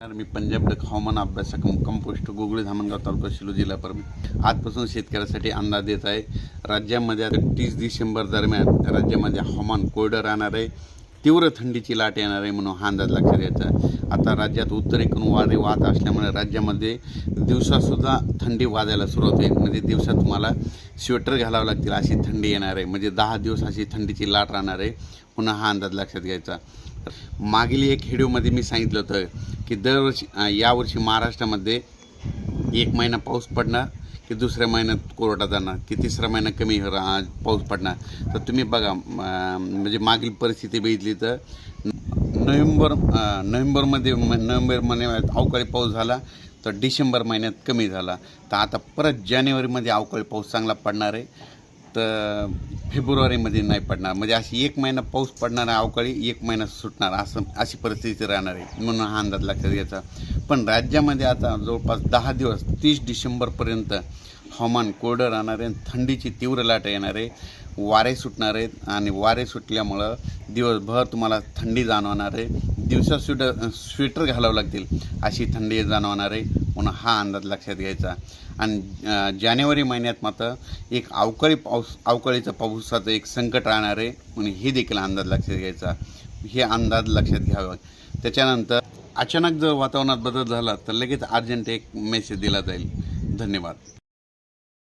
मी Punjab duck हवामान अभ्यासक मुक्काम पोस्ट गुगळी धामणगाव तालुका शिरूर जिल्हा परभणी आजपासून शेतकऱ्यासाठी अंदाज देत आहे। राज्यामध्ये 30 डिसेंबर दरम्यान राज्यामध्ये हवामान कोरडं राहणार आहे, तीव्र थंडीची लाट येणार आहे म्हणून हा अंदाज लक्षात घ्यायचा। आता राज्यात उत्तरेकडून वारे वाहत असल्यामुळे राज्यामध्ये दिवसासुद्धा थंडी वाजायला सुरुवात होईल, म्हणजे दिवसात तुम्हाला स्वेटर घालावं लागतील अशी थंडी येणार आहे, म्हणजे 10 दिवस अशी थंडीची लाट राहणार आहे पुन्हा हा अंदाज लक्षात घ्यायचा। मागील एक व्हिडिओमध्ये मी सांगितलं होतं की दरवर्षी यावर्षी महाराष्ट्रामध्ये एक महिना पाऊस पडणार की दुसऱ्या महिन्यात कोरडा जाणार की तिसरा महिना कमी पाऊस पडणार। तर तुम्ही बघा, म्हणजे मागील परिस्थिती बघितली तर नोव्हेंबर महिन्यात अवकाळी पाऊस झाला तर डिसेंबर महिन्यात कमी झाला, तर आता परत जानेवारीमध्ये अवकाळी पाऊस चांगला पडणार आहे, तर फेब्रुवारीमध्ये नाही पडणार, म्हणजे अशी एक महिना पाऊस पडणार आहे अवकाळी, एक महिना सुटणार अशी परिस्थिती राहणार आहे म्हणून हा अंदाज लक्षात घ्यायचा। पण राज्यामध्ये आता जवळपास 10 दिवस 30 डिसेंबरपर्यंत हवामान कोरडं राहणार आहे, थंडीची तीव्र लाट येणार आहे, वारे सुटणार आहेत आणि वारे सुटल्यामुळं दिवसभर तुम्हाला थंडी जाणवणार आहे, दिवसा स्वेटर घालावं लागतील अशी थंडी जाणवणार आहे म्हणून हा अंदाज लक्षात घ्यायचा। आणि जानेवारी महिन्यात मात्र एक अवकाळीचं पावसाचं एक संकट राहणार आहे म्हणून हे देखील अंदाज लक्षात घ्यायचा, हे अंदाज लक्षात घ्यावा। त्याच्यानंतर अचानक जर वातावरणात बदल झाला तर लगेच अर्जंट एक मेसेज दिला जाईल। धन्यवाद।